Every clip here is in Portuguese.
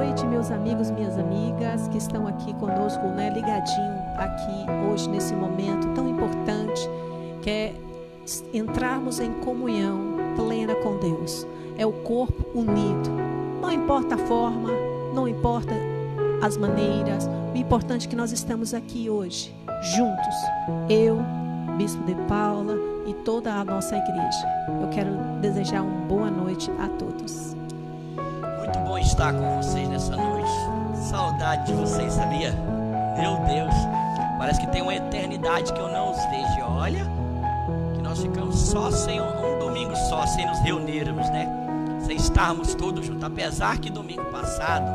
noite, meus amigos, minhas amigas que estão aqui conosco, ligadinho aqui hoje nesse momento tão importante, que é entrarmos em comunhão plena com Deus. É o corpo unido. Não importa a forma, não importa as maneiras, o importante é que nós estamos aqui hoje, juntos. Eu, Bispo de Paula e toda a nossa igreja. Eu quero desejar uma boa noite a todos. Muito bom estar com vocês nessa noite. Saudade de vocês, sabia? Meu Deus, parece que tem uma eternidade que eu não os vejo. Olha, que nós ficamos só sem um domingo só, sem nos reunirmos, né? Sem estarmos todos juntos. Apesar que domingo passado,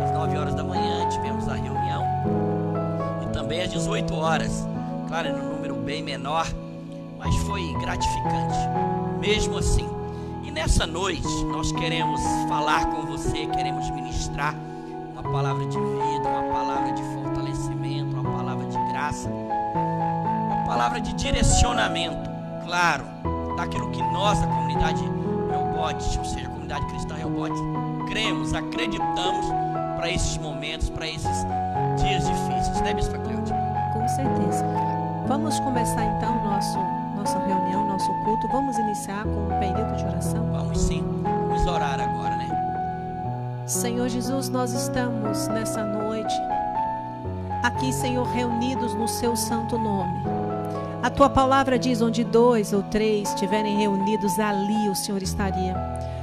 às 9 horas da manhã, tivemos a reunião. E também às 18 horas. Claro, num número bem menor, mas foi gratificante. Mesmo assim. E nessa noite nós queremos falar com você, queremos ministrar uma palavra de vida, uma palavra de fortalecimento, uma palavra de graça, uma palavra de direcionamento, claro, daquilo que nós, a comunidade Rehoboth, ou seja, a comunidade cristã Rehoboth, cremos, acreditamos para esses momentos, para esses dias difíceis, né, Bispa Cleide? Com certeza. Vamos começar então nossa reunião, nosso culto. Vamos iniciar com um período de oração? Vamos sim, vamos orar agora, né? Senhor Jesus, nós estamos nessa noite aqui, Senhor, reunidos no seu santo nome. A tua palavra diz: onde 2 ou 3 estiverem reunidos, ali o Senhor estaria.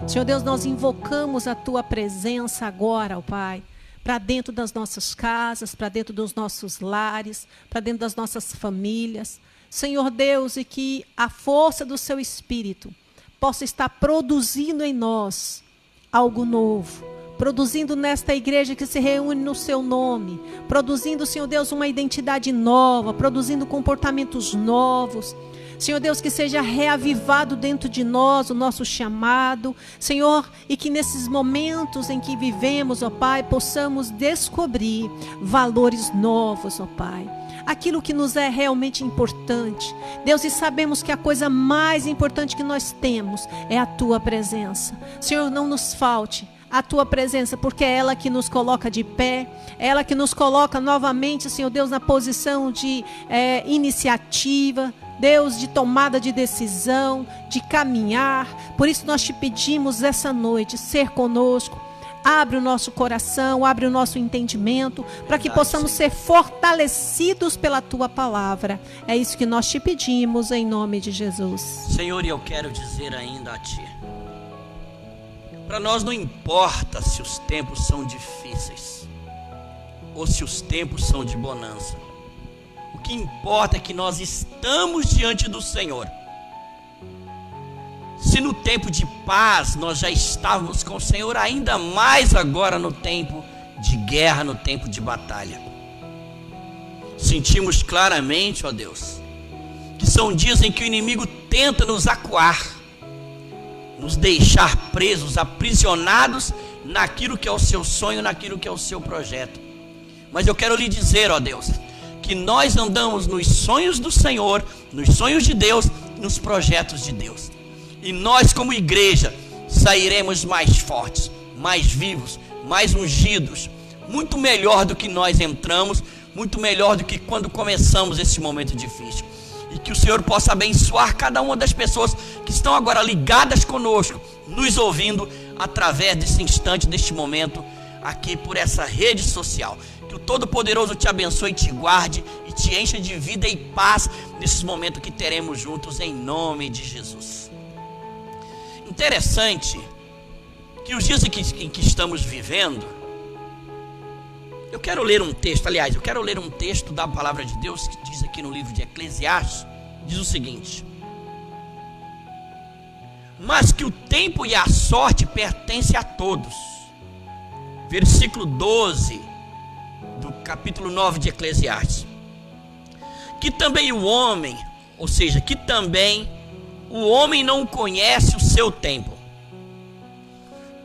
Senhor Deus, nós invocamos a tua presença agora, ó Pai, para dentro das nossas casas, para dentro dos nossos lares, para dentro das nossas famílias. Senhor Deus, e que a força do seu Espírito possa estar produzindo em nós algo novo, produzindo nesta igreja que se reúne no seu nome, produzindo, Senhor Deus, uma identidade nova, produzindo comportamentos novos. Senhor Deus, que seja reavivado dentro de nós o nosso chamado, Senhor, e que nesses momentos em que vivemos, ó Pai, possamos descobrir valores novos, ó Pai. Aquilo que nos é realmente importante. Deus, e sabemos que a coisa mais importante que nós temos é a tua presença. Senhor, não nos falte a tua presença, porque é ela que nos coloca de pé, é ela que nos coloca novamente, Senhor Deus, na posição de iniciativa, Deus, de tomada de decisão, de caminhar. Por isso nós te pedimos essa noite, ser conosco. Abre o nosso coração, abre o nosso entendimento, para que possamos ser fortalecidos pela tua palavra. É isso que nós te pedimos, em nome de Jesus. Senhor, eu quero dizer ainda a ti, para nós não importa se os tempos são difíceis ou se os tempos são de bonança. O que importa é que nós estamos diante do Senhor. Se no tempo de paz nós já estávamos com o Senhor, ainda mais agora no tempo de guerra, no tempo de batalha. Sentimos claramente, ó Deus, que são dias em que o inimigo tenta nos acuar, nos deixar presos, aprisionados naquilo que é o seu sonho, naquilo que é o seu projeto. Mas eu quero lhe dizer, ó Deus, que nós andamos nos sonhos do Senhor, nos sonhos de Deus, nos projetos de Deus. E nós, como igreja, sairemos mais fortes, mais vivos, mais ungidos, muito melhor do que nós entramos, muito melhor do que quando começamos esse momento difícil. E que o Senhor possa abençoar cada uma das pessoas que estão agora ligadas conosco, nos ouvindo através desse instante, deste momento, aqui por essa rede social. Que o Todo-Poderoso te abençoe, te guarde e te encha de vida e paz nesses momentos que teremos juntos, em nome de Jesus. Interessante que os dias em que estamos vivendo, eu quero ler um texto da palavra de Deus que diz aqui no livro de Eclesiastes, diz o seguinte: mas que o tempo e a sorte pertencem a todos. Versículo 12 do capítulo 9 de Eclesiastes. Que também o homem, ou seja, que também o homem não conhece o seu tempo.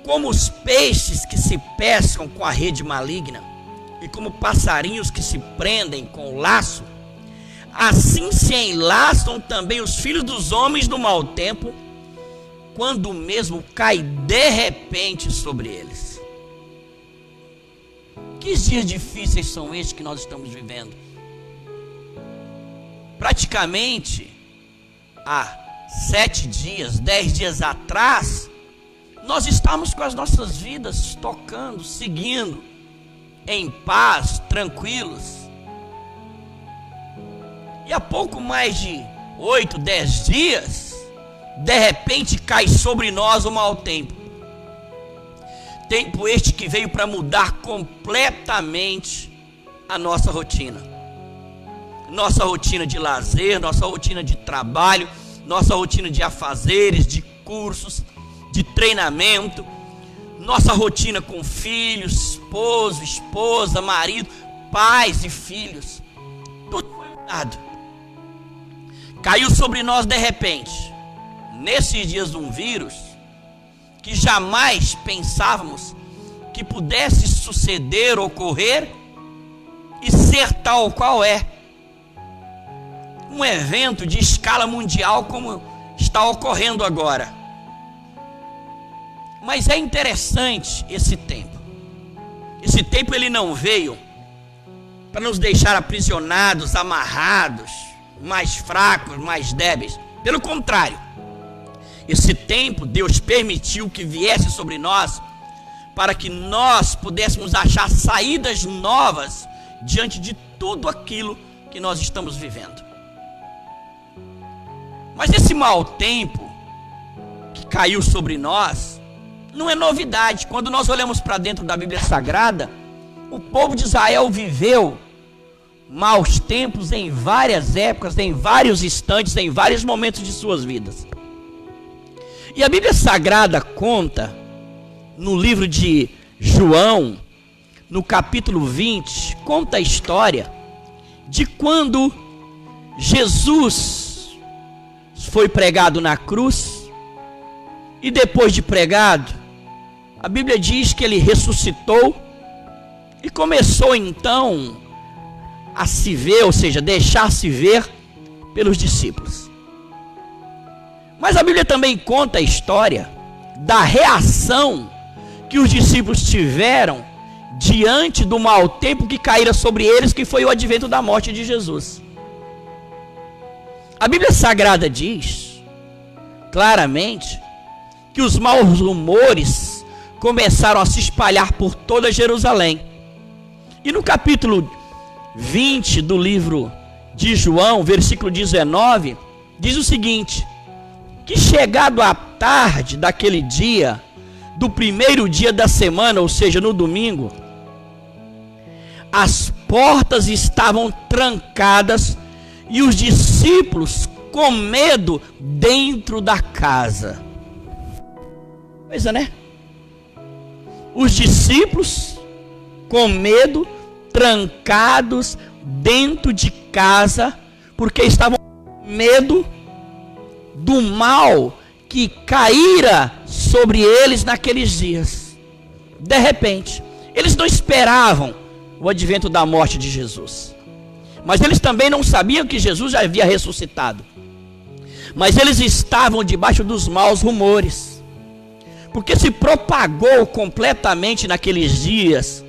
Como os peixes que se pescam com a rede maligna, e como passarinhos que se prendem com o laço, assim se enlaçam também os filhos dos homens no mau tempo, quando o mesmo cai de repente sobre eles. Que dias difíceis são estes que nós estamos vivendo? Praticamente há 7 dias, 10 dias atrás, nós estamos com as nossas vidas tocando, seguindo, em paz, tranquilos. E há pouco mais de 8, 10 dias, de repente cai sobre nós o mau tempo. Tempo este que veio para mudar completamente a nossa rotina. Nossa rotina de lazer, nossa rotina de trabalho, nossa rotina de afazeres, de cursos, de treinamento, nossa rotina com filhos, esposo, esposa, marido, pais e filhos. Tudo foi mudado. Caiu sobre nós de repente, nesses dias, um vírus que jamais pensávamos que pudesse suceder, ocorrer e ser tal qual é. Um evento de escala mundial como está ocorrendo agora. Mas é interessante esse tempo. Esse tempo ele não veio para nos deixar aprisionados, amarrados, mais fracos, mais débeis. Pelo contrário, esse tempo Deus permitiu que viesse sobre nós para que nós pudéssemos achar saídas novas diante de tudo aquilo que nós estamos vivendo. Mas esse mau tempo que caiu sobre nós não é novidade. Quando nós olhamos para dentro da Bíblia Sagrada, o povo de Israel viveu maus tempos em várias épocas, em vários instantes, em vários momentos de suas vidas. E a Bíblia Sagrada conta, no livro de João, no capítulo 20, conta a história de quando Jesus foi pregado na cruz, e depois de pregado, a Bíblia diz que ele ressuscitou e começou então a se ver, ou seja, deixar-se ver pelos discípulos. Mas a Bíblia também conta a história da reação que os discípulos tiveram diante do mau tempo que caíra sobre eles, que foi o advento da morte de Jesus. A Bíblia Sagrada diz claramente que os maus rumores começaram a se espalhar por toda Jerusalém. E no capítulo 20 do livro de João, versículo 19, diz o seguinte: que chegado à tarde daquele dia, do primeiro dia da semana, ou seja, no domingo, as portas estavam trancadas e os discípulos com medo dentro da casa. Coisa, né? Os discípulos com medo, trancados dentro de casa, porque estavam com medo do mal que caíra sobre eles naqueles dias. De repente, eles não esperavam o advento da morte de Jesus, mas eles também não sabiam que Jesus já havia ressuscitado. Mas eles estavam debaixo dos maus rumores, porque se propagou completamente naqueles dias,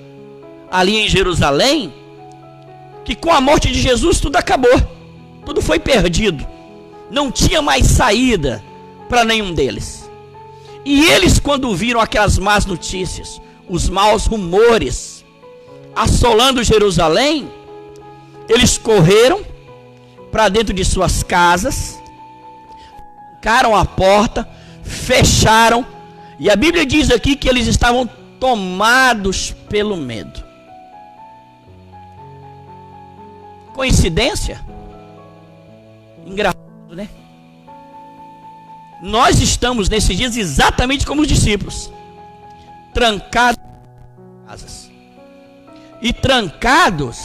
ali em Jerusalém, que com a morte de Jesus tudo acabou, tudo foi perdido, não tinha mais saída para nenhum deles. E eles, quando viram aquelas más notícias, os maus rumores assolando Jerusalém, eles correram para dentro de suas casas, trancaram a porta, fecharam, e a Bíblia diz aqui que eles estavam tomados pelo medo. Coincidência? Engraçado, né? Nós estamos nesses dias exatamente como os discípulos, trancados em casas. E trancados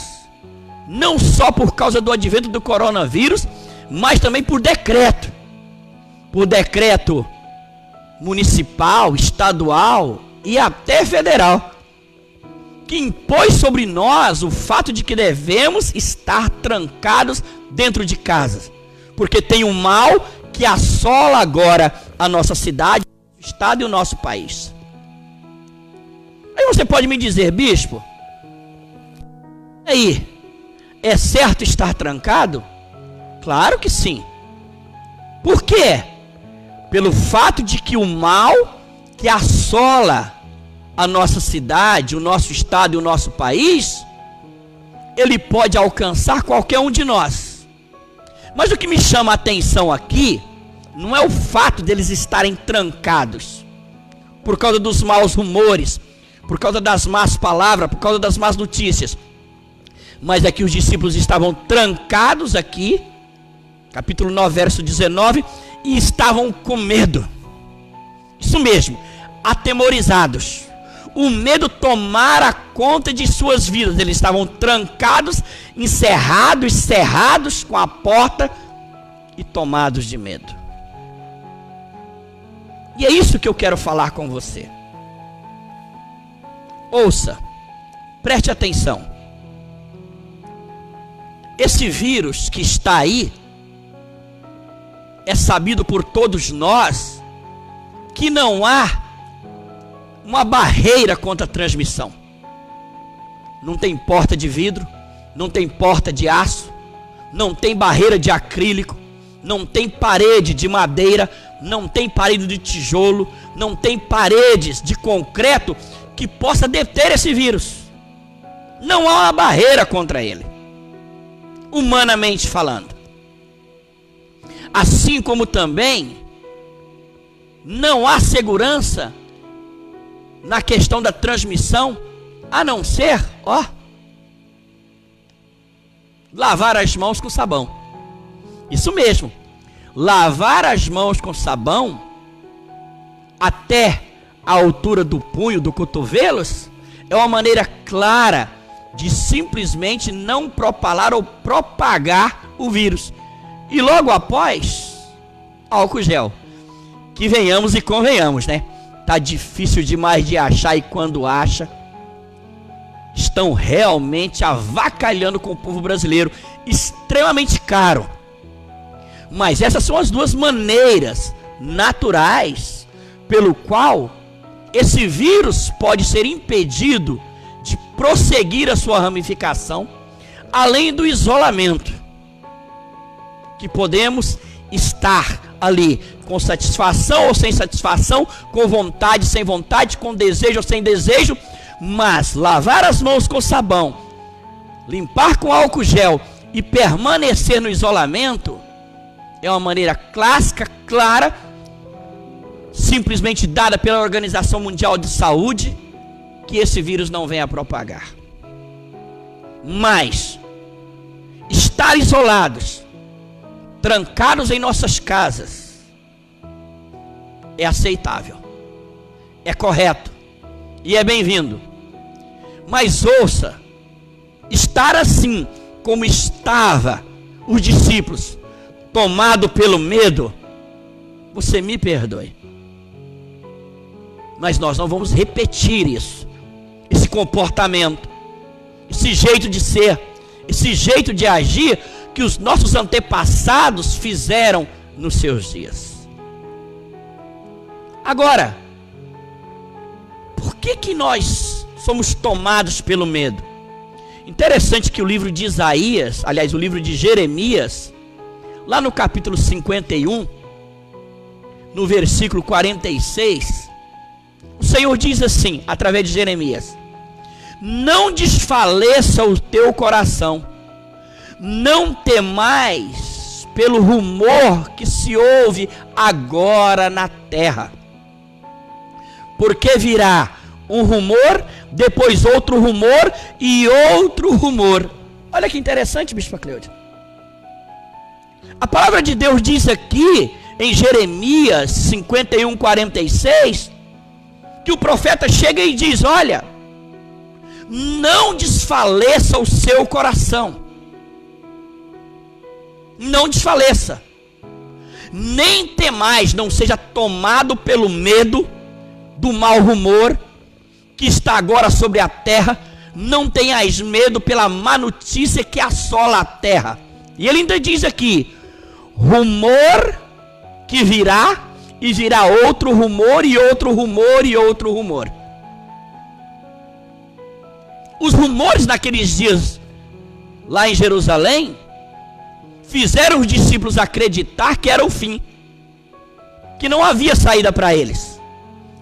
não só por causa do advento do coronavírus, mas também por decreto municipal, estadual e até federal, que impôs sobre nós o fato de que devemos estar trancados dentro de casas, porque tem um mal que assola agora a nossa cidade, o estado e o nosso país. Aí você pode me dizer: bispo, E aí, é certo estar trancado? Claro que sim. Por quê? Pelo fato de que o mal que assola a nossa cidade, o nosso estado e o nosso país, ele pode alcançar qualquer um de nós. Mas o que me chama a atenção aqui não é o fato deles estarem trancados por causa dos maus rumores, por causa das más palavras, por causa das más notícias, mas é que os discípulos estavam trancados aqui, capítulo 9, verso 19, e estavam com medo. Isso mesmo, atemorizados. O medo tomara conta de suas vidas. Eles estavam trancados, encerrados, cerrados com a porta e tomados de medo. E é isso que eu quero falar com você. Ouça, preste atenção. Esse vírus que está aí, é sabido por todos nós que não há uma barreira contra a transmissão. Não tem porta de vidro, não tem porta de aço, não tem barreira de acrílico, não tem parede de madeira, não tem parede de tijolo, não tem paredes de concreto que possa deter esse vírus. Não há uma barreira contra ele, humanamente falando. Assim como também não há segurança na questão da transmissão, a não ser, lavar as mãos com sabão. Isso mesmo, lavar as mãos com sabão até a altura do punho, do cotovelos, é uma maneira clara de simplesmente não propalar ou propagar o vírus. E logo após, álcool gel. Que venhamos e convenhamos, né? Tá difícil demais de achar, e quando acha, estão realmente avacalhando com o povo brasileiro, extremamente caro. Mas essas são as duas maneiras naturais pelo qual esse vírus pode ser impedido de prosseguir a sua ramificação, além do isolamento, que podemos estar ali com satisfação ou sem satisfação, com vontade, sem vontade, com desejo ou sem desejo, mas lavar as mãos com sabão, limpar com álcool gel e permanecer no isolamento é uma maneira clássica, clara, simplesmente dada pela Organização Mundial de Saúde, que esse vírus não venha a propagar. Mas estar isolados, trancados em nossas casas, é aceitável, é correto e é bem-vindo. Mas ouça, estar assim como estava os discípulos, tomado pelo medo, você me perdoe, mas nós não vamos repetir isso, esse comportamento, esse jeito de ser, esse jeito de agir que os nossos antepassados fizeram nos seus dias. Agora, por que nós somos tomados pelo medo? Interessante que o livro de Isaías, aliás, o livro de Jeremias, lá no capítulo 51, no versículo 46, o Senhor diz assim, através de Jeremias: não desfaleça o teu coração, não temais pelo rumor que se ouve agora na terra, porque virá um rumor, depois outro rumor e outro rumor. Olha que interessante, Bispa Cleude. A palavra de Deus diz aqui em Jeremias 51, 46, que o profeta chega e diz: olha, não desfaleça o seu coração, não desfaleça, nem temais, não seja tomado pelo medo do mau rumor que está agora sobre a terra, não tenhais medo pela má notícia que assola a terra. E ele ainda diz aqui: rumor que virá, e virá outro rumor, e outro rumor, e outro rumor. Os rumores naqueles dias lá em Jerusalém, fizeram os discípulos acreditar que era o fim, que não havia saída para eles,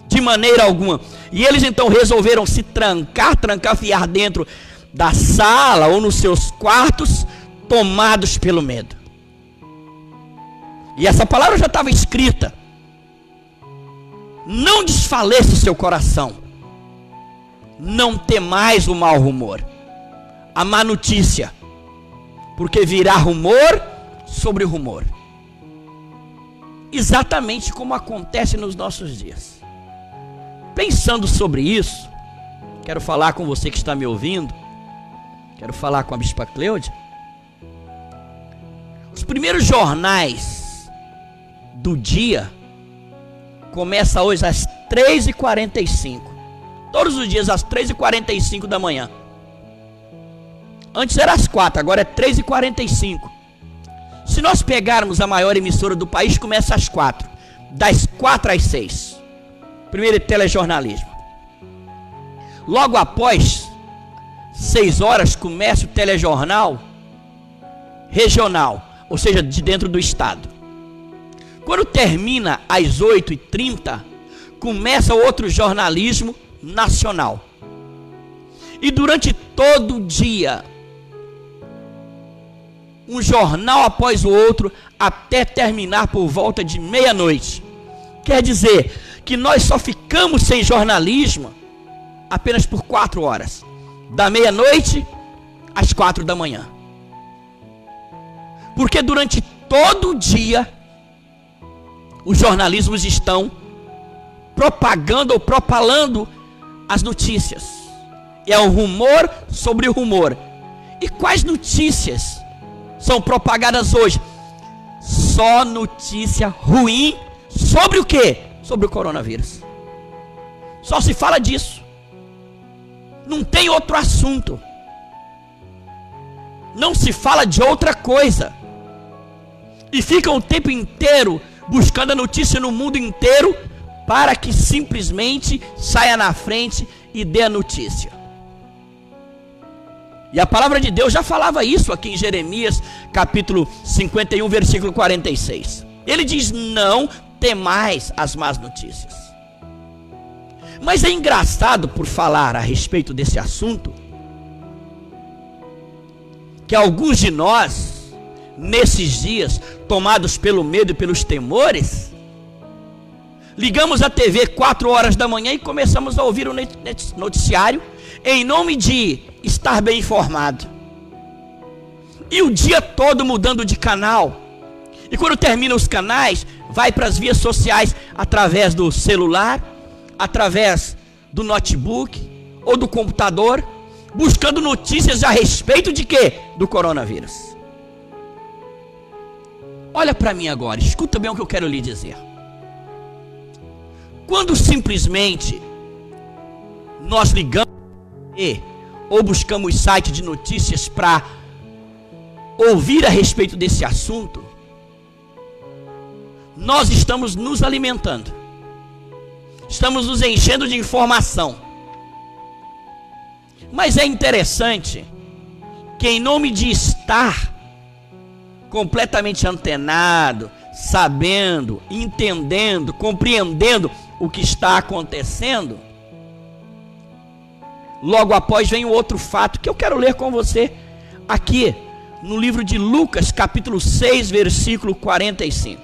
de maneira alguma. E eles então resolveram se trancafiar dentro da sala ou nos seus quartos, tomados pelo medo. E essa palavra já estava escrita: não desfaleça o seu coração, não temais o mau rumor, a má notícia, porque virá rumor sobre rumor. Exatamente como acontece nos nossos dias. Pensando sobre isso, quero falar com você que está me ouvindo, quero falar com a Bispa Cleude. Os primeiros jornais do dia começam hoje às 3h45. Todos os dias às 3h45 da manhã. Antes era às 4, agora é 3h45. Se nós pegarmos a maior emissora do país, começa às 4. Das 4 às 6. Primeiro telejornalismo. Logo após 6 horas começa o telejornal regional, ou seja, de dentro do estado. Quando termina às 8h30, começa outro jornalismo nacional. E durante todo o dia, um jornal após o outro, até terminar por volta de meia-noite. Quer dizer que nós só ficamos sem jornalismo apenas por 4 horas, da meia-noite às 4 da manhã. Porque durante todo o dia os jornalismos estão propagando ou propalando as notícias. É um rumor sobre o rumor. E quais notícias são propagadas hoje? Só notícia ruim sobre o quê? Sobre o coronavírus. Só se fala disso. Não tem outro assunto. Não se fala de outra coisa. E ficam o tempo inteiro buscando a notícia no mundo inteiro para que simplesmente saia na frente e dê a notícia. E a palavra de Deus já falava isso aqui em Jeremias, capítulo 51, versículo 46. Ele diz: não temais as más notícias. Mas é engraçado, por falar a respeito desse assunto, que alguns de nós, nesses dias, tomados pelo medo e pelos temores, ligamos a TV 4 horas da manhã e começamos a ouvir o noticiário em nome de estar bem informado. E o dia todo mudando de canal. E quando termina os canais, vai para as vias sociais através do celular, através do notebook ou do computador, buscando notícias a respeito de quê? Do coronavírus. Olha para mim agora, escuta bem o que eu quero lhe dizer. Quando simplesmente nós ligamos ou buscamos site de notícias para ouvir a respeito desse assunto, nós estamos nos alimentando, estamos nos enchendo de informação. Mas é interessante que, em nome de estar completamente antenado, sabendo, entendendo, compreendendo o que está acontecendo, logo após vem um outro fato que eu quero ler com você aqui no livro de Lucas, capítulo 6, versículo 45.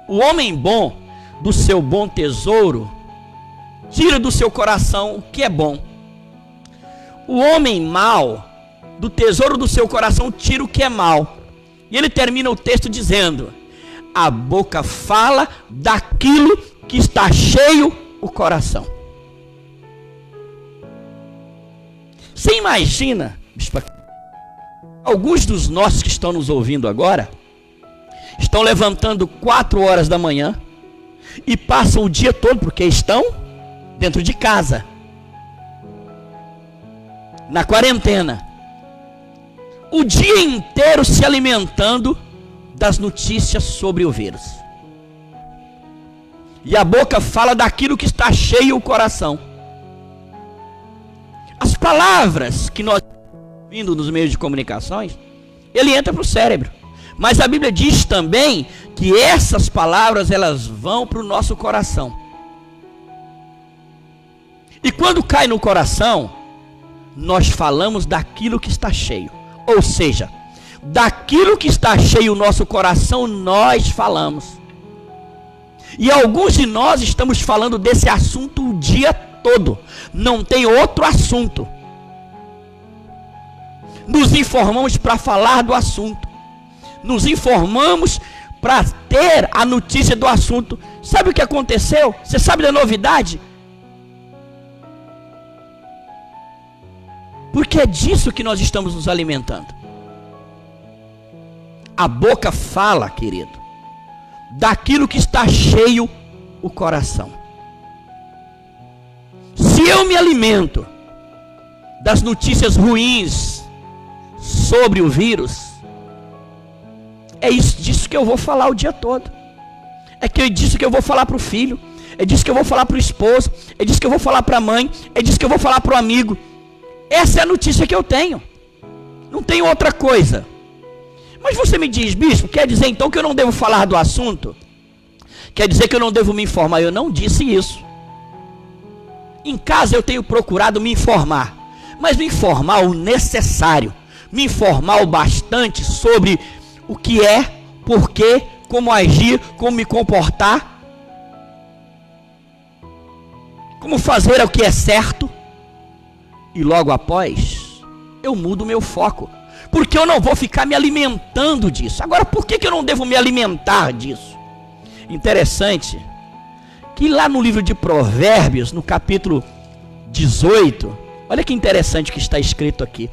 O homem bom do seu bom tesouro tira do seu coração o que é bom. O homem mau do tesouro do seu coração tira o que é mal. E ele termina o texto dizendo: a boca fala daquilo que está cheio o coração. Você imagina, alguns dos nossos que estão nos ouvindo agora estão levantando 4 horas da manhã e passam o dia todo, porque estão dentro de casa, na quarentena, o dia inteiro se alimentando das notícias sobre o vírus. E a boca fala daquilo que está cheio o coração. As palavras que nós vindo dos meios de comunicações, ele entra para o cérebro. Mas a Bíblia diz também que essas palavras, elas vão para o nosso coração. E quando cai no coração, nós falamos daquilo que está cheio. Ou seja, daquilo que está cheio o nosso coração, nós falamos. E alguns de nós estamos falando desse assunto o dia todo. Não tem outro assunto. Nos informamos para falar do assunto. Nos informamos para ter a notícia do assunto. Sabe o que aconteceu? Você sabe da novidade? Porque é disso que nós estamos nos alimentando. A boca fala, querido, daquilo que está cheio o coração. Se eu me alimento das notícias ruins sobre o vírus, é disso que eu vou falar o dia todo. É disso que eu vou falar para o filho, é disso que eu vou falar para o esposo, é disso que eu vou falar para a mãe, é disso que eu vou falar para o amigo. Essa é a notícia que eu tenho. Não tenho outra coisa. Mas você me diz, bispo, quer dizer então que eu não devo falar do assunto? Quer dizer que eu não devo me informar? Eu não disse isso. Em casa eu tenho procurado me informar, mas me informar o necessário, me informar o bastante sobre o que é, porquê, como agir, como me comportar, como fazer o que é certo. E logo após, eu mudo o meu foco, porque eu não vou ficar me alimentando disso. Agora, por que eu não devo me alimentar disso? Interessante que lá no livro de Provérbios, no capítulo 18, olha que interessante que está escrito aqui.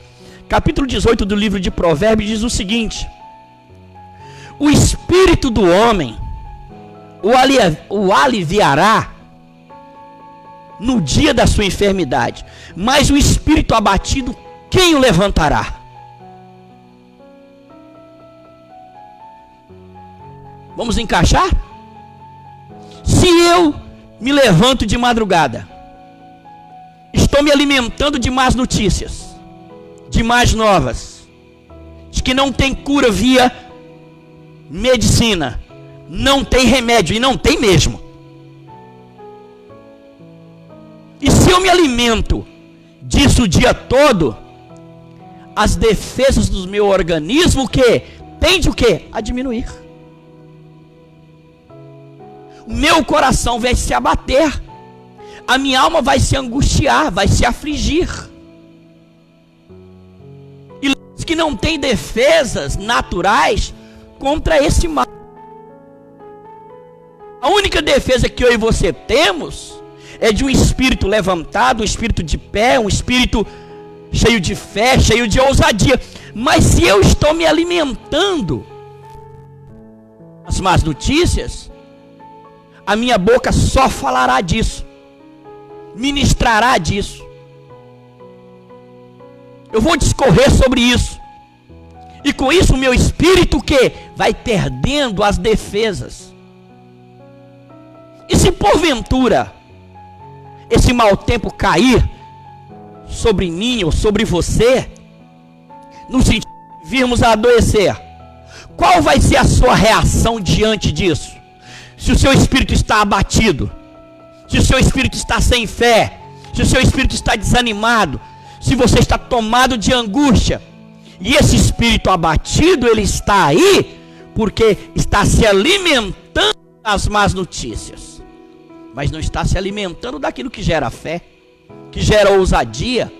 Capítulo 18 do livro de Provérbios diz o seguinte: o espírito do homem o aliviará no dia da sua enfermidade, mas o espírito abatido, quem o levantará? Vamos encaixar? Se eu me levanto de madrugada, estou me alimentando de más notícias, de más novas, de que não tem cura via medicina, não tem remédio, e não tem mesmo. E se eu me alimento disso o dia todo, as defesas do meu organismo, o quê? Tende o quê? A diminuir. O meu coração vai se abater, a minha alma vai se angustiar, vai se afligir. E os que não têm defesas naturais contra esse mal. A única defesa que eu e você temos é de um espírito levantado, um espírito de pé, um espírito cheio de fé, cheio de ousadia. Mas se eu estou me alimentando das más notícias, a minha boca só falará disso, ministrará disso. Eu vou discorrer sobre isso. E com isso o meu espírito que vai perdendo as defesas. E se porventura esse mau tempo cair sobre mim ou sobre você, no sentido de virmos a adoecer, qual vai ser a sua reação diante disso? Se o seu espírito está abatido, se o seu espírito está sem fé, se o seu espírito está desanimado, se você está tomado de angústia, e esse espírito abatido, ele está aí porque está se alimentando das más notícias, mas não está se alimentando daquilo que gera fé, que gera ousadia,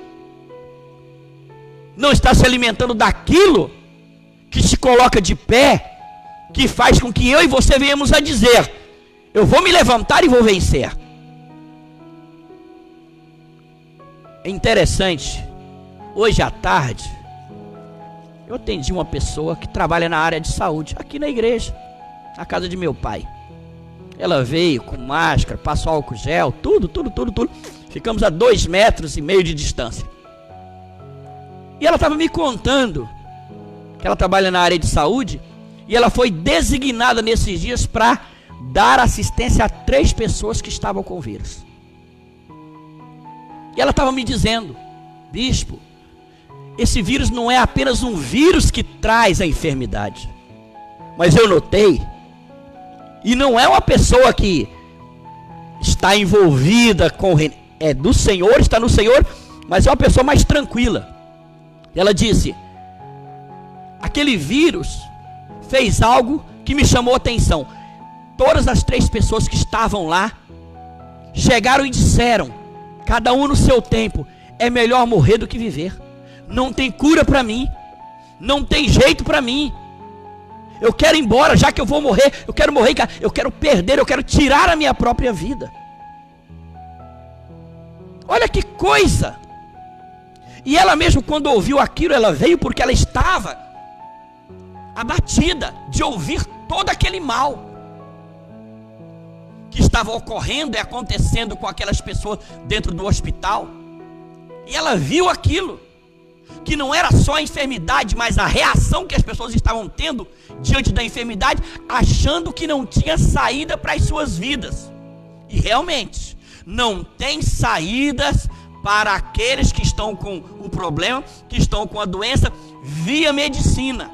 não está se alimentando daquilo que se coloca de pé, que faz com que eu e você venhamos a dizer: eu vou me levantar e vou vencer. É interessante, hoje à tarde eu atendi uma pessoa que trabalha na área de saúde, aqui na igreja, na casa de meu pai. Ela veio com máscara, passou álcool gel, tudo. Ficamos a 2,5 metros de distância. E ela estava me contando que ela trabalha na área de saúde, e ela foi designada nesses dias para dar assistência a 3 pessoas que estavam com vírus. E ela estava me dizendo: bispo, esse vírus não é apenas um vírus que traz a enfermidade. Mas eu notei, e não é uma pessoa que está envolvida com do Senhor, está no Senhor, mas é uma pessoa mais tranquila. Ela disse: aquele vírus fez algo que me chamou a atenção. Todas as 3 pessoas que estavam lá chegaram e disseram, cada um no seu tempo: é melhor morrer do que viver. Não tem cura para mim, não tem jeito para mim. Eu quero ir embora, já que eu vou morrer, eu quero morrer, eu quero perder, eu quero tirar a minha própria vida. Olha que coisa! E ela mesmo, quando ouviu aquilo, ela veio porque ela estava abatida de ouvir todo aquele mal que estava ocorrendo e acontecendo com aquelas pessoas dentro do hospital. E ela viu aquilo, que não era só a enfermidade, mas a reação que as pessoas estavam tendo diante da enfermidade, achando que não tinha saída para as suas vidas. E realmente, não tem saídas para aqueles que estão com o problema, que estão com a doença, via medicina.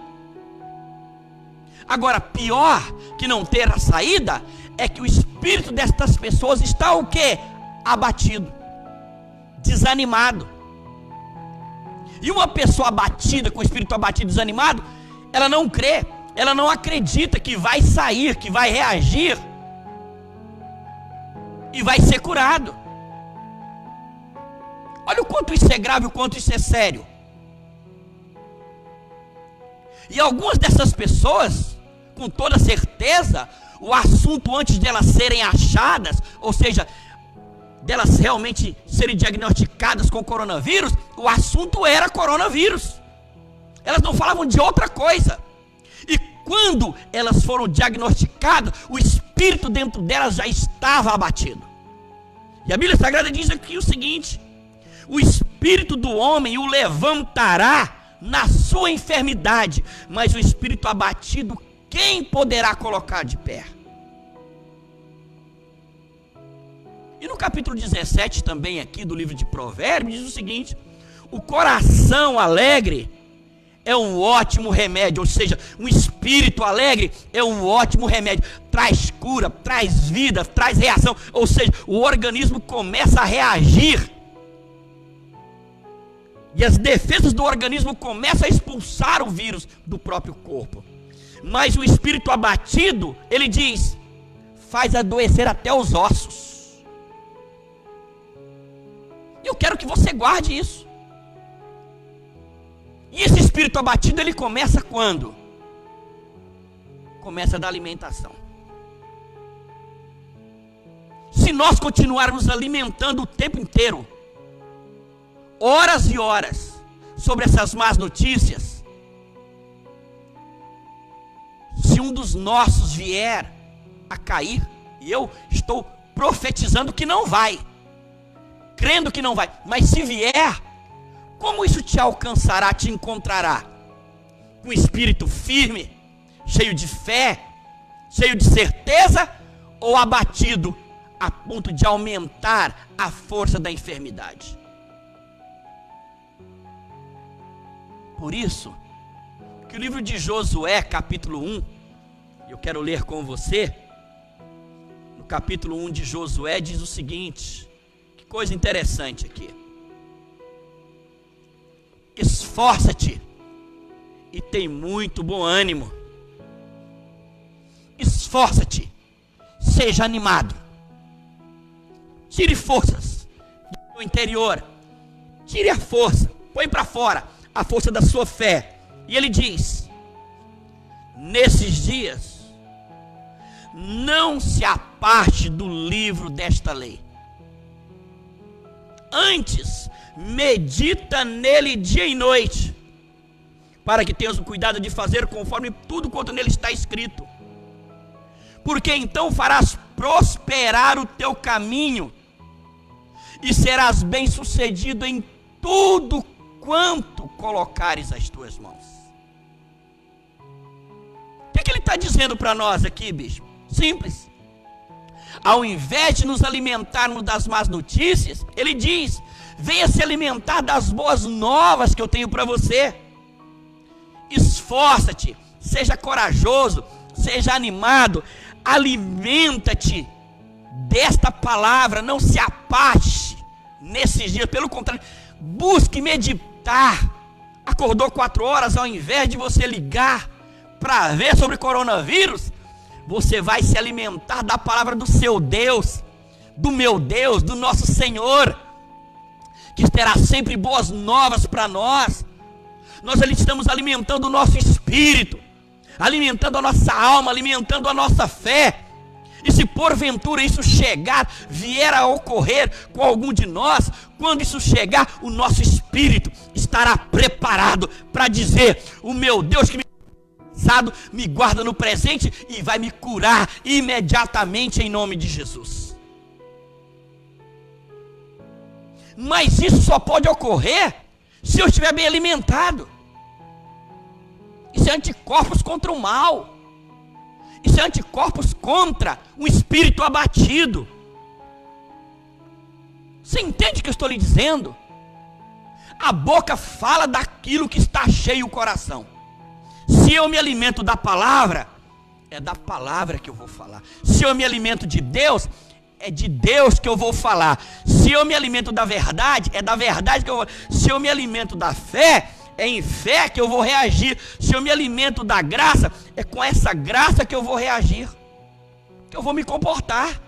Agora, pior que não ter a saída, é que o espírito destas pessoas está o quê? Abatido, desanimado. E uma pessoa abatida, com o espírito abatido, desanimado, ela não crê, ela não acredita que vai sair, que vai reagir e vai ser curado. Olha o quanto isso é grave, o quanto isso é sério. E algumas dessas pessoas, com toda certeza, o assunto antes de elas serem achadas, ou seja, delas realmente serem diagnosticadas com coronavírus, o assunto era coronavírus. Elas não falavam de outra coisa. E quando elas foram diagnosticadas, o espírito dentro delas já estava abatido. E a Bíblia Sagrada diz aqui o seguinte: o espírito do homem o levantará na sua enfermidade, mas o espírito abatido, quem poderá colocar de pé? E no capítulo 17 também aqui do livro de Provérbios diz o seguinte: o coração alegre é um ótimo remédio, ou seja, um espírito alegre é um ótimo remédio, traz cura, traz vida, traz reação, ou seja, o organismo começa a reagir, e as defesas do organismo começam a expulsar o vírus do próprio corpo. Mas o espírito abatido, ele diz, faz adoecer até os ossos. Eu quero que você guarde isso. E esse espírito abatido, ele começa quando? Começa da alimentação. Se nós continuarmos alimentando o tempo inteiro, horas e horas, sobre essas más notícias, se um dos nossos vier a cair, e eu estou profetizando que não vai, crendo que não vai, mas se vier, como isso te alcançará, te encontrará? Com espírito firme, cheio de fé, cheio de certeza, ou abatido a ponto de aumentar a força da enfermidade? Por isso, que o livro de Josué, capítulo 1, eu quero ler com você, no capítulo 1 de Josué diz o seguinte, que coisa interessante aqui: esforça-te e tem muito bom ânimo. Esforça-te, seja animado, tire forças do interior, tire a força, põe para fora a força da sua fé. E ele diz: nesses dias, não se aparte do livro desta lei, antes medita nele dia e noite, para que tenhas o cuidado de fazer conforme tudo quanto nele está escrito, porque então farás prosperar o teu caminho e serás bem-sucedido em tudo quanto colocares as tuas mãos. O que ele está dizendo para nós aqui, bispo? Simples. Ao invés de nos alimentarmos das más notícias, ele diz: venha se alimentar das boas novas que eu tenho para você. Esforça-te, seja corajoso, seja animado, alimenta-te desta palavra, não se aparte nesses dias, pelo contrário, busque meditar. Acordou 4 horas, ao invés de você ligar para ver sobre coronavírus, você vai se alimentar da palavra do seu Deus, do meu Deus, do nosso Senhor, que terá sempre boas novas para nós. Nós ali estamos alimentando o nosso espírito, alimentando a nossa alma, alimentando a nossa fé. E se porventura isso vier a ocorrer com algum de nós, quando isso chegar, o nosso espírito estará preparado para dizer: o meu Deus que me guarda no presente e vai me curar imediatamente em nome de Jesus. Mas isso só pode ocorrer se eu estiver bem alimentado. Isso é anticorpos contra o mal. Isso é anticorpos contra um espírito abatido. Você entende o que eu estou lhe dizendo? A boca fala daquilo que está cheio o coração. Se eu me alimento da palavra, é da palavra que eu vou falar. Se eu me alimento de Deus, é de Deus que eu vou falar. Se eu me alimento da verdade, é da verdade que eu vou falar. Se eu me alimento da fé, é em fé que eu vou reagir. Se eu me alimento da graça, é com essa graça que eu vou reagir, que eu vou me comportar.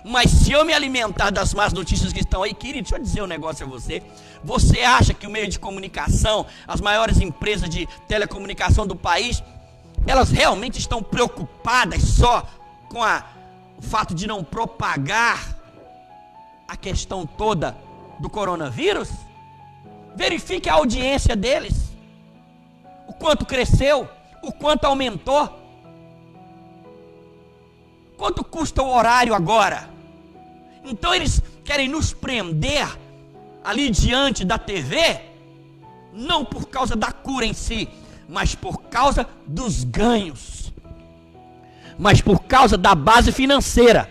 Mas se eu me alimentar das más notícias que estão aí, querido, deixa eu dizer um negócio a você. Você acha que o meio de comunicação, as maiores empresas de telecomunicação do país, elas realmente estão preocupadas só com o fato de não propagar a questão toda do coronavírus? Verifique a audiência deles, o quanto cresceu, o quanto aumentou. Quanto custa o horário agora? Então eles querem nos prender ali diante da TV, não por causa da cura em si, mas por causa dos ganhos, mas por causa da base financeira.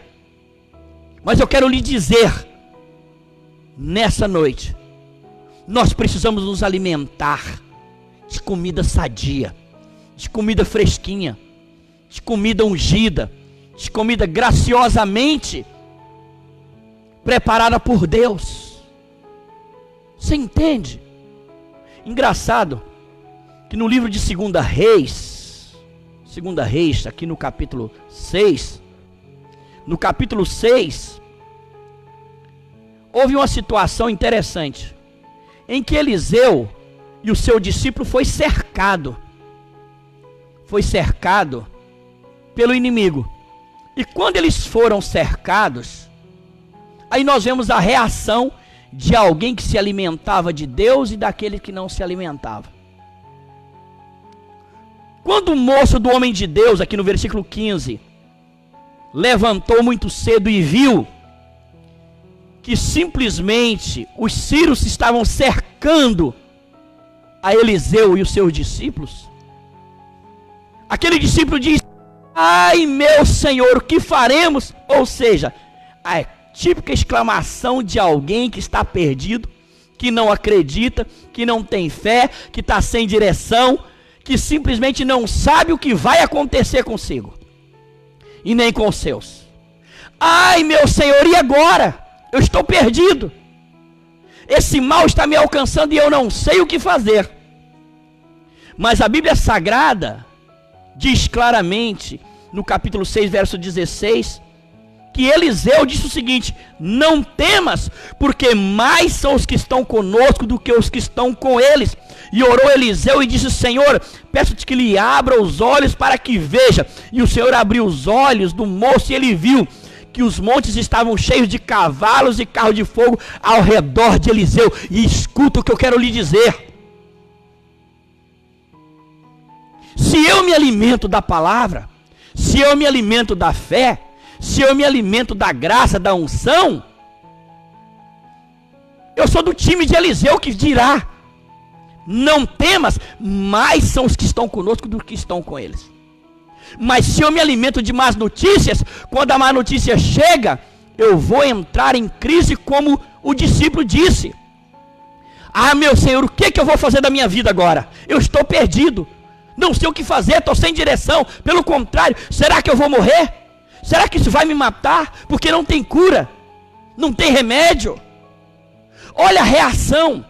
Mas eu quero lhe dizer, nessa noite, nós precisamos nos alimentar de comida sadia, de comida fresquinha, de comida ungida, de comida graciosamente preparada por Deus. Você entende? Engraçado que no livro de 2 Reis, aqui no capítulo 6, houve uma situação interessante, em que Eliseu e o seu discípulo foi cercado pelo inimigo. E quando eles foram cercados, aí nós vemos a reação de alguém que se alimentava de Deus e daquele que não se alimentava. Quando o moço do homem de Deus, aqui no versículo 15, levantou muito cedo e viu que simplesmente os sírios estavam cercando a Eliseu e os seus discípulos, aquele discípulo diz: ai meu Senhor, o que faremos? Ou seja, a típica exclamação de alguém que está perdido, que não acredita, que não tem fé, que está sem direção, que simplesmente não sabe o que vai acontecer consigo e nem com os seus. Ai meu Senhor, e agora? Eu estou perdido. Esse mal está me alcançando e eu não sei o que fazer. Mas a Bíblia Sagrada diz claramente, no capítulo 6, verso 16, que Eliseu disse o seguinte: não temas, porque mais são os que estão conosco do que os que estão com eles. E orou Eliseu e disse: Senhor, peço-te que lhe abra os olhos para que veja. E o Senhor abriu os olhos do moço e ele viu que os montes estavam cheios de cavalos e carros de fogo ao redor de Eliseu. E escuta o que eu quero lhe dizer. Se eu me alimento da palavra, se eu me alimento da fé, se eu me alimento da graça, da unção, eu sou do time de Eliseu que dirá: não temas, mais são os que estão conosco do que estão com eles. Mas se eu me alimento de más notícias, quando a má notícia chega, eu vou entrar em crise, como o discípulo disse. Ah, meu Senhor, o que eu vou fazer da minha vida agora? Eu estou perdido, não sei o que fazer, estou sem direção. Pelo contrário, será que eu vou morrer? Será que isso vai me matar? Porque não tem cura, não tem remédio. Olha a reação.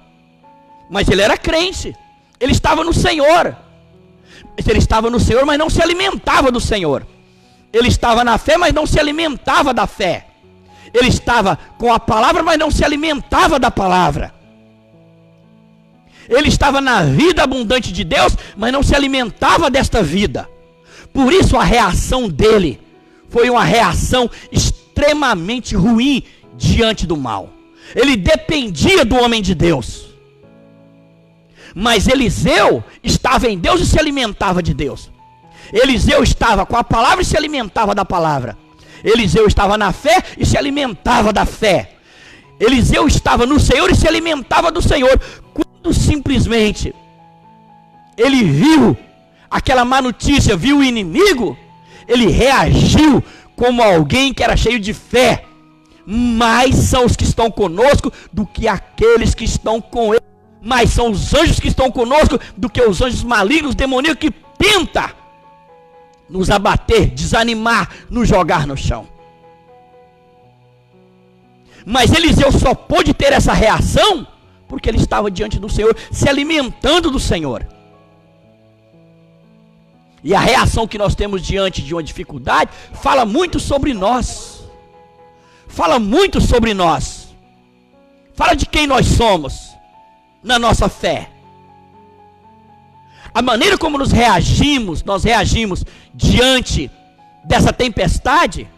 Mas ele era crente, ele estava no Senhor. Ele estava no Senhor, mas não se alimentava do Senhor. Ele estava na fé, mas não se alimentava da fé. Ele estava com a palavra, mas não se alimentava da palavra. Ele estava na vida abundante de Deus, mas não se alimentava desta vida. Por isso a reação dele foi uma reação extremamente ruim diante do mal. Ele dependia do homem de Deus. Mas Eliseu estava em Deus e se alimentava de Deus. Eliseu estava com a palavra e se alimentava da palavra. Eliseu estava na fé e se alimentava da fé. Eliseu estava no Senhor e se alimentava do Senhor. Quando simplesmente ele viu aquela má notícia, viu o inimigo, ele reagiu como alguém que era cheio de fé. Mais são os que estão conosco do que aqueles que estão com ele. Mais são os anjos que estão conosco do que os anjos malignos, demoníacos, que tentam nos abater, desanimar, nos jogar no chão. Mas Eliseu só pôde ter essa reação porque ele estava diante do Senhor, se alimentando do Senhor. E a reação que nós temos diante de uma dificuldade fala muito sobre nós. Fala muito sobre nós. Fala de quem nós somos na nossa fé. A maneira como nós reagimos diante dessa tempestade,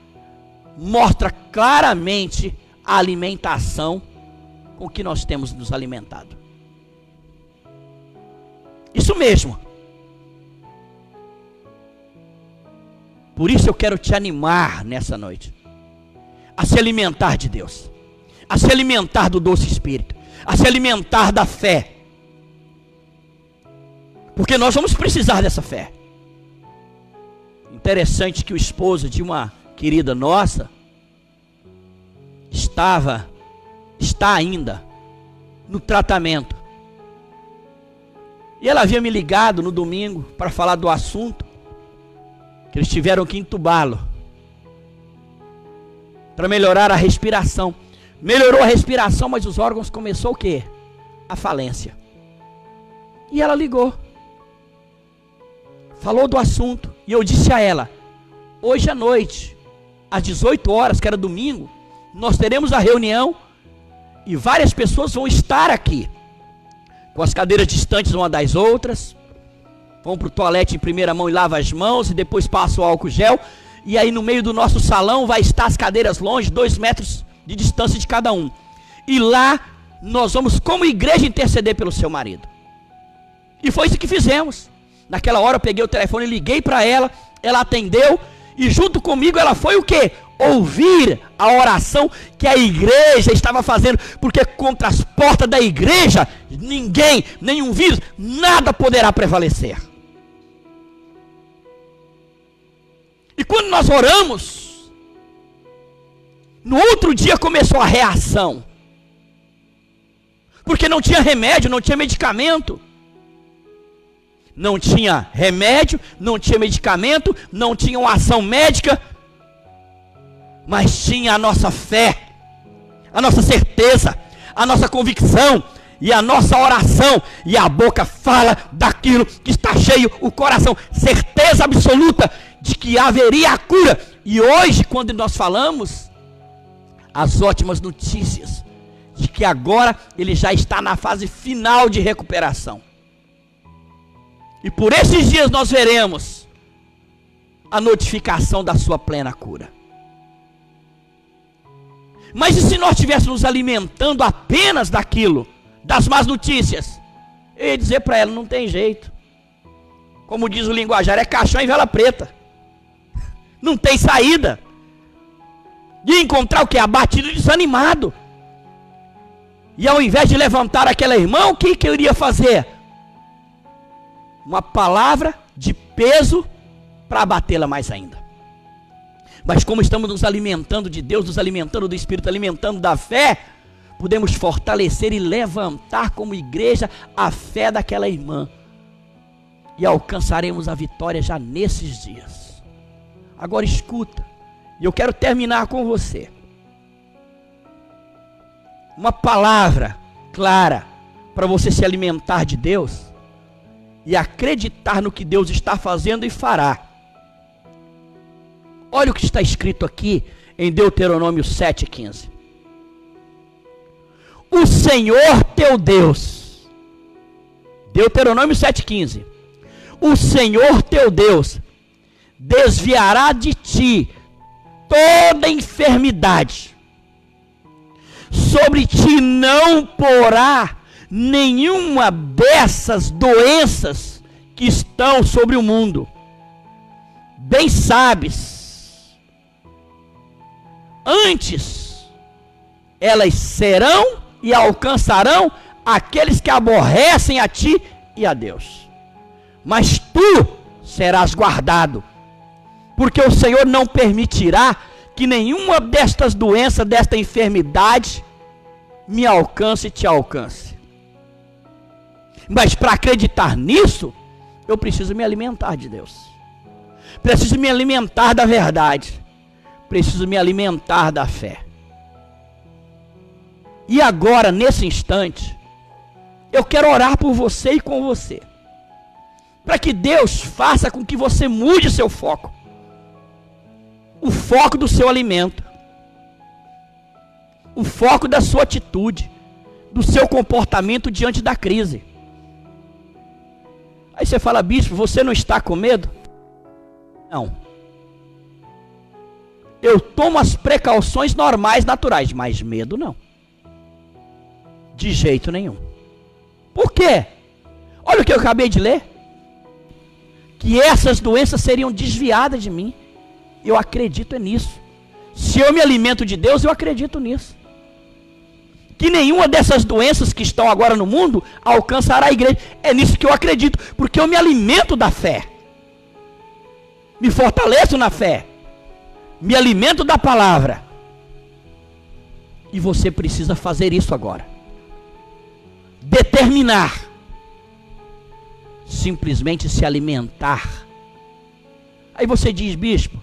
mostra claramente a alimentação com que nós temos nos alimentado. Isso mesmo. Por isso eu quero te animar nessa noite a se alimentar de Deus, a se alimentar do doce Espírito, a se alimentar da fé. Porque nós vamos precisar dessa fé. Interessante que o esposo de uma querida nossa está ainda no tratamento. E ela havia me ligado no domingo para falar do assunto, que eles tiveram que entubá-lo para melhorar a respiração. Melhorou a respiração, mas os órgãos começou o quê? A falência. E ela ligou, falou do assunto, e eu disse a ela: hoje à noite, às 18 horas, que era domingo, nós teremos a reunião e várias pessoas vão estar aqui, com as cadeiras distantes uma das outras, vão para o toalete em primeira mão e lavam as mãos, e depois passam o álcool gel, e aí no meio do nosso salão vai estar as cadeiras longe, 2 metros de distância de cada um, e lá nós vamos como igreja interceder pelo seu marido. E foi isso que fizemos. Naquela hora eu peguei o telefone e liguei para ela, ela atendeu, e junto comigo ela foi o quê? Ouvir a oração que a igreja estava fazendo, porque contra as portas da igreja, ninguém, nenhum vírus, nada poderá prevalecer. E quando nós oramos, no outro dia começou a reação, porque não tinha remédio, não tinha medicamento. Não tinha remédio, não tinha medicamento, não tinha uma ação médica, mas tinha a nossa fé, a nossa certeza, a nossa convicção e a nossa oração. E a boca fala daquilo que está cheio o coração, certeza absoluta de que haveria a cura. E hoje, quando nós falamos, as ótimas notícias de que agora ele já está na fase final de recuperação. E por esses dias nós veremos a notificação da sua plena cura. Mas e se nós estivéssemos alimentando apenas daquilo, das más notícias? Eu ia dizer para ela: não tem jeito. Como diz o linguajar, é caixão e vela preta. Não tem saída. De encontrar o que? Abatido e desanimado. E ao invés de levantar aquela irmã, o que eu iria fazer? Uma palavra de peso para abatê-la mais ainda. Mas como estamos nos alimentando de Deus, nos alimentando do Espírito, alimentando da fé, podemos fortalecer e levantar como igreja a fé daquela irmã. E alcançaremos a vitória já nesses dias. Agora escuta, e eu quero terminar com você. Uma palavra clara para você se alimentar de Deus e acreditar no que Deus está fazendo e fará. Olha o que está escrito aqui em Deuteronômio 7,15. O Senhor teu Deus, Deuteronômio 7,15. O Senhor teu Deus desviará de ti toda enfermidade. Sobre ti não porá nenhuma dessas doenças que estão sobre o mundo. Bem sabes, antes elas serão e alcançarão aqueles que aborrecem a ti e a Deus. Mas tu serás guardado, porque o Senhor não permitirá que nenhuma destas doenças, desta enfermidade, me alcance e te alcance. Mas para acreditar nisso, eu preciso me alimentar de Deus. Preciso me alimentar da verdade. Preciso me alimentar da fé. E agora, nesse instante, eu quero orar por você e com você, para que Deus faça com que você mude seu foco. O foco do seu alimento. O foco da sua atitude, do seu comportamento diante da crise. Aí você fala, bispo, você não está com medo? Não. Eu tomo as precauções normais, naturais, mas medo não. De jeito nenhum. Por quê? Olha o que eu acabei de ler. Que essas doenças seriam desviadas de mim. Eu acredito nisso. Se eu me alimento de Deus, eu acredito nisso. Que nenhuma dessas doenças que estão agora no mundo alcançará a igreja. É nisso que eu acredito, porque eu me alimento da fé. Me fortaleço na fé. Me alimento da palavra. E você precisa fazer isso agora. Determinar. Simplesmente se alimentar. Aí você diz, bispo,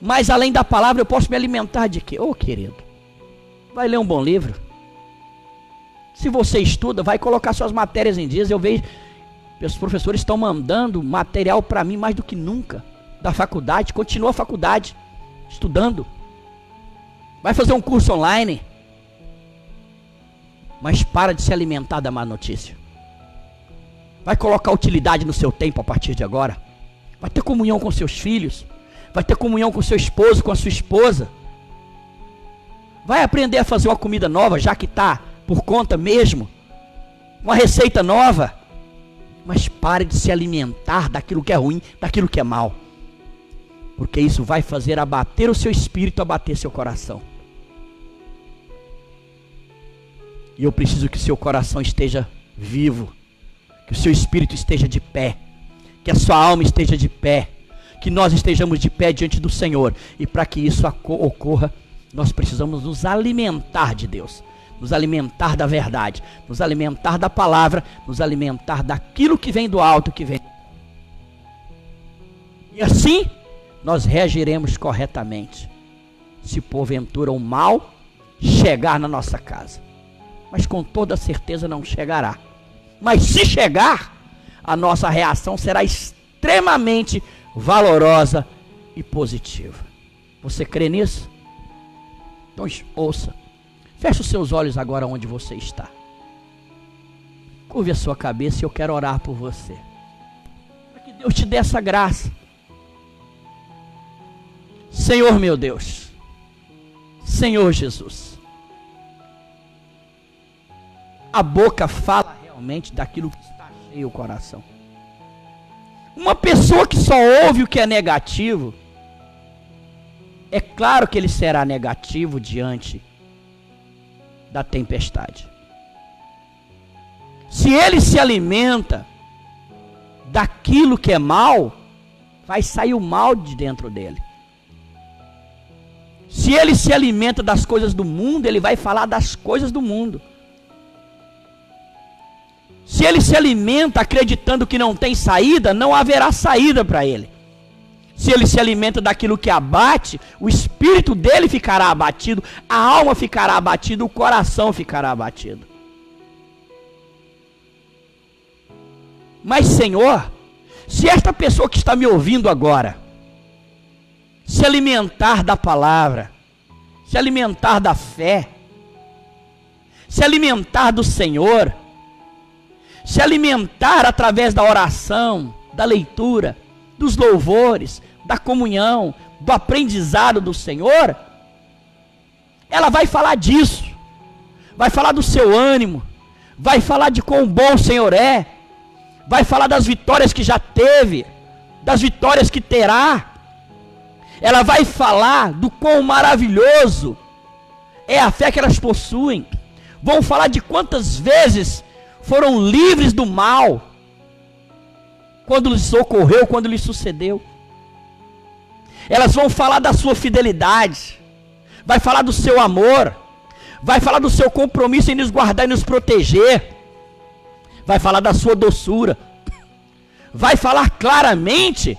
mas além da palavra eu posso me alimentar de quê? Ô querido, vai ler um bom livro. Se você estuda, vai colocar suas matérias em dias. Eu vejo, os professores estão mandando material para mim mais do que nunca. Da faculdade, continua a faculdade, estudando. Vai fazer um curso online. Mas para de se alimentar da má notícia. Vai colocar utilidade no seu tempo a partir de agora. Vai ter comunhão com seus filhos. Vai ter comunhão com seu esposo, com a sua esposa. Vai aprender a fazer uma comida nova, já que está por conta mesmo. Uma receita nova. Mas pare de se alimentar daquilo que é ruim, daquilo que é mal. Porque isso vai fazer abater o seu espírito, abater seu coração. E eu preciso que seu coração esteja vivo. Que o seu espírito esteja de pé. Que a sua alma esteja de pé. Que nós estejamos de pé diante do Senhor. E para que isso ocorra, nós precisamos nos alimentar de Deus. Nos alimentar da verdade. Nos alimentar da palavra. Nos alimentar daquilo que vem do alto, que vem. E assim, nós reagiremos corretamente. Se porventura o mal chegar na nossa casa. Mas com toda certeza não chegará. Mas se chegar, a nossa reação será extremamente valorosa e positiva. Você crê nisso? Então ouça. Feche os seus olhos agora onde você está. Curve a sua cabeça e eu quero orar por você. Para que Deus te dê essa graça. Senhor meu Deus. Senhor Jesus. A boca fala realmente daquilo que está cheio o coração. Uma pessoa que só ouve o que é negativo, é claro que ele será negativo diante da tempestade. Se ele se alimenta daquilo que é mal, vai sair o mal de dentro dele. Se ele se alimenta das coisas do mundo, ele vai falar das coisas do mundo. Se ele se alimenta acreditando que não tem saída, não haverá saída para ele. Se ele se alimenta daquilo que abate, o espírito dele ficará abatido, a alma ficará abatida, o coração ficará abatido. Mas, Senhor, se esta pessoa que está me ouvindo agora se alimentar da palavra, se alimentar da fé, se alimentar do Senhor, se alimentar através da oração, da leitura, dos louvores, da comunhão, do aprendizado do Senhor, ela vai falar disso, vai falar do seu ânimo, vai falar de quão bom o Senhor é, vai falar das vitórias que já teve, das vitórias que terá. Ela vai falar do quão maravilhoso é a fé que elas possuem. Vão falar de quantas vezes foram livres do mal, quando lhes ocorreu, quando lhes sucedeu. Elas vão falar da sua fidelidade, vai falar do seu amor, vai falar do seu compromisso em nos guardar e nos proteger, vai falar da sua doçura, vai falar claramente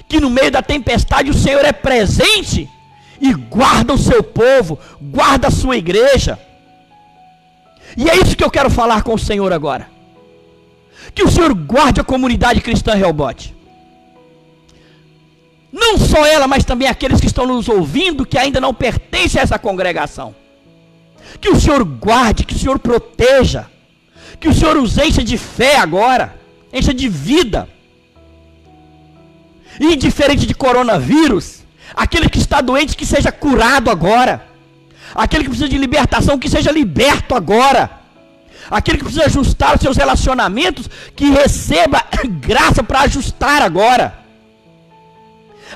que no meio da tempestade o Senhor é presente e guarda o seu povo, guarda a sua igreja. E é isso que eu quero falar com o Senhor agora. Que o Senhor guarde a comunidade cristã Rehobote. Não só ela, mas também aqueles que estão nos ouvindo, que ainda não pertencem a essa congregação. Que o Senhor guarde, que o Senhor proteja, que o Senhor os encha de fé agora, encha de vida. E diferente de coronavírus, aquele que está doente que seja curado agora, aquele que precisa de libertação que seja liberto agora, aquele que precisa ajustar os seus relacionamentos que receba graça para ajustar agora,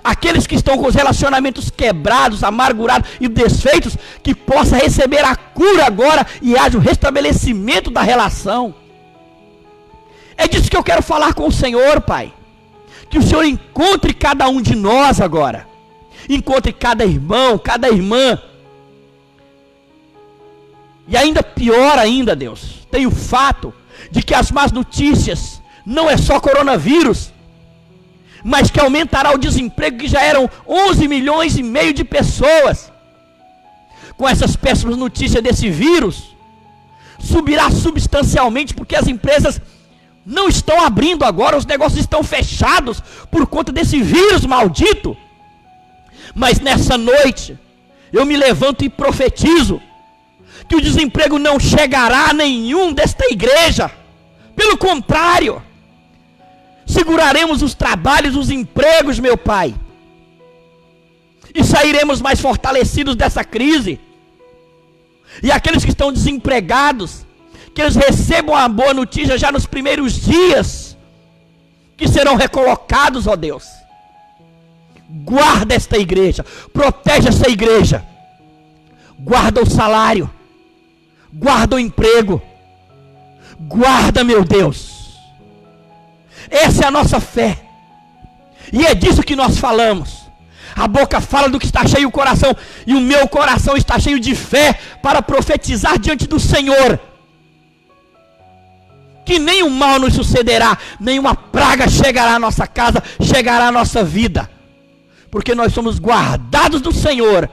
aqueles que estão com os relacionamentos quebrados, amargurados e desfeitos, que possa receber a cura agora e haja o restabelecimento da relação. É disso que eu quero falar com o Senhor, Pai. Que o Senhor encontre cada um de nós agora. Encontre cada irmão, cada irmã. E ainda pior ainda, Deus, tem o fato de que as más notícias não é só coronavírus, mas que aumentará o desemprego, que já eram 11 milhões e meio de pessoas. Com essas péssimas notícias desse vírus, subirá substancialmente, porque as empresas não estão abrindo agora, os negócios estão fechados por conta desse vírus maldito. Mas nessa noite, eu me levanto e profetizo que o desemprego não chegará a nenhum desta igreja. Pelo contrário, seguraremos os trabalhos, os empregos, meu Pai, e sairemos mais fortalecidos dessa crise. E aqueles que estão desempregados, que eles recebam a boa notícia já nos primeiros dias, que serão recolocados, ó Deus. Guarda esta igreja, protege essa igreja, guarda o salário, guarda o emprego, guarda, meu Deus. Essa é a nossa fé, e é disso que nós falamos. A boca fala do que está cheio o coração, e o meu coração está cheio de fé para profetizar diante do Senhor que nenhum mal nos sucederá, nenhuma praga chegará à nossa casa, chegará à nossa vida, porque nós somos guardados do Senhor,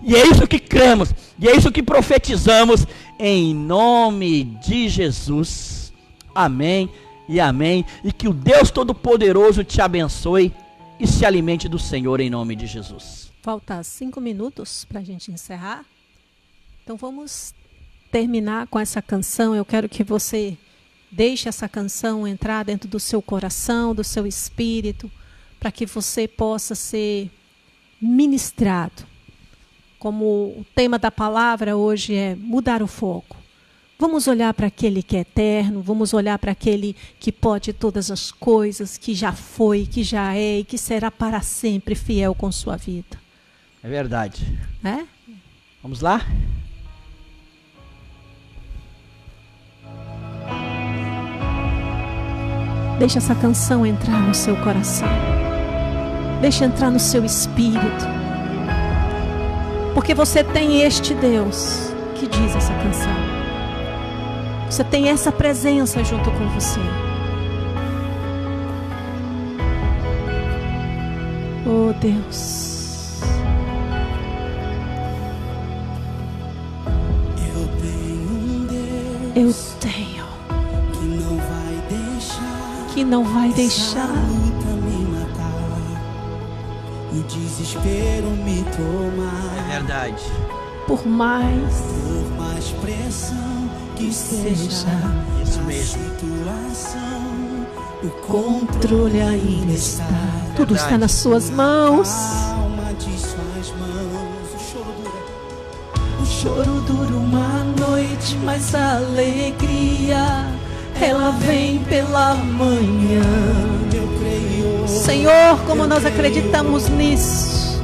e é isso que cremos, e é isso que profetizamos, em nome de Jesus, amém e amém, e que o Deus Todo-Poderoso te abençoe, e se alimente do Senhor em nome de Jesus. Falta 5 minutos para a gente encerrar, então vamos terminar com essa canção. Eu quero que você deixe essa canção entrar dentro do seu coração, do seu espírito, para que você possa ser ministrado. Como o tema da palavra hoje é mudar o foco. Vamos olhar para aquele que é eterno, vamos olhar para aquele que pode todas as coisas, que já foi, que já é e que será para sempre fiel com sua vida. É verdade. É? Vamos lá? Deixa essa canção entrar no seu coração. Deixa entrar no seu espírito. Porque você tem este Deus que diz essa canção. Você tem essa presença junto com você. Oh Deus. Eu tenho um Deus. Eu tenho. Que não vai deixar. Luta me matar. O desespero me tomar. É verdade. Por mais pressão que seja Isso a mesmo. situação, o controle ainda está. Tudo Verdade. está nas suas mãos. alma de suas mãos. O choro dura uma noite, mas a alegria ela vem pela manhã. Eu creio. Senhor, como nós acreditamos nisso.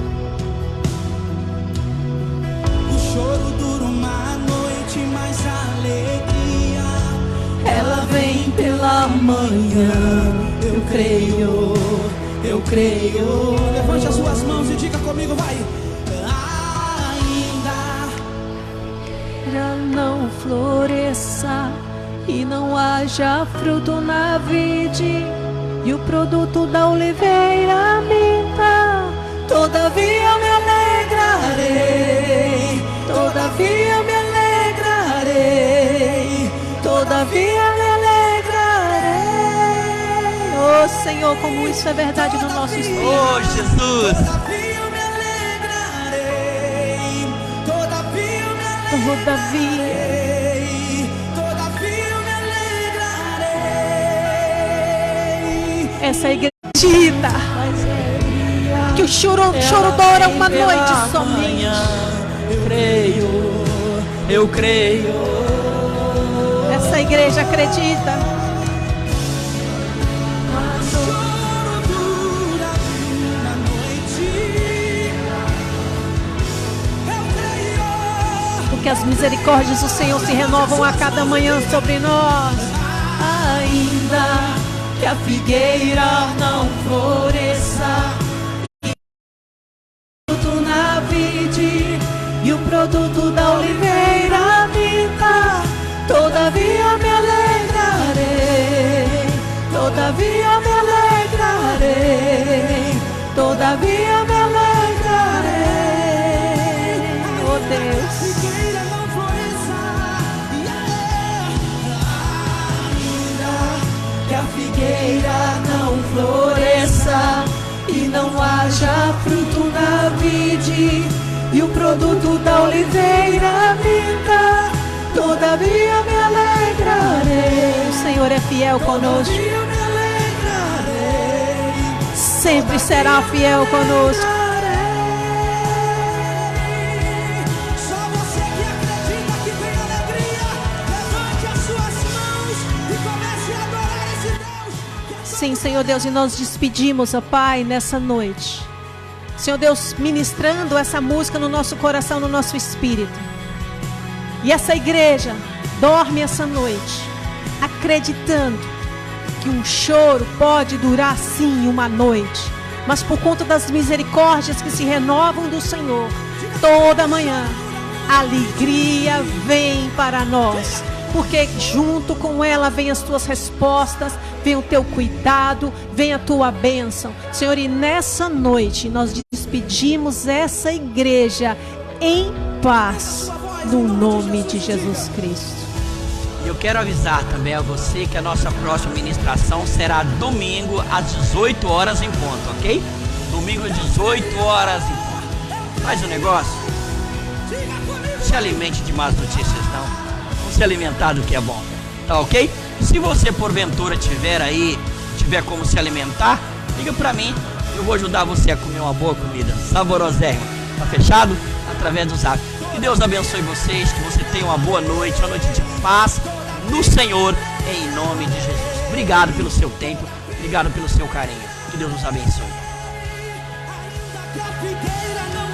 O choro dura uma noite, mas a alegria ela vem pela manhã. Eu creio, eu creio. Levante as suas mãos e diga comigo, vai. Ainda não floresça e não haja fruto na vide, e o produto da oliveira minta, todavia me alegrarei, todavia me alegrarei, todavia me alegrarei. Oh Senhor, como isso é verdade no nosso espírito. Oh Jesus. Todavia me alegrarei, todavia me Todavia. Essa igreja acredita que o choro dura uma noite somente. Eu creio. Essa igreja acredita. Porque as misericórdias do Senhor se renovam a cada manhã sobre nós. Ainda que a figueira não floresça, fruto na vide e o produto da oliveira minta, todavia me alegrarei, todavia me alegrarei, todavia me alegrarei. Oh Deus. Que a figueira não floresça e não haja fruto na vide e o produto da oliveira minta, todavia me alegrarei. O Senhor é fiel conosco. Todavia me alegrarei. Sempre será fiel conosco. Só você que acredita que tem alegria, levante as suas mãos e comece a adorar esse Deus. Sim, Senhor Deus, e nós despedimos, ó Pai, nessa noite. Senhor Deus, ministrando essa música no nosso coração, no nosso espírito. E essa igreja dorme essa noite, acreditando que um choro pode durar sim uma noite, mas por conta das misericórdias que se renovam do Senhor, toda manhã, a alegria vem para nós. Porque junto com ela vem as tuas respostas, vem o teu cuidado, vem a tua bênção. Senhor, e nessa noite nós despedimos essa igreja em paz, no nome de Jesus Cristo. Eu quero avisar também a você que a nossa próxima ministração será domingo às 18 horas em ponto, ok? Domingo às 18 horas em ponto. Faz o negócio. Não se alimente de más notícias, não. Se alimentar do que é bom, tá ok? Se você porventura tiver como se alimentar, liga pra mim, eu vou ajudar você a comer uma boa comida, saborosérrima, tá fechado? Através do Zap. Que Deus abençoe vocês, que você tenha uma boa noite, uma noite de paz no Senhor, em nome de Jesus. Obrigado pelo seu tempo, obrigado pelo seu carinho, que Deus nos abençoe. Que a figueira não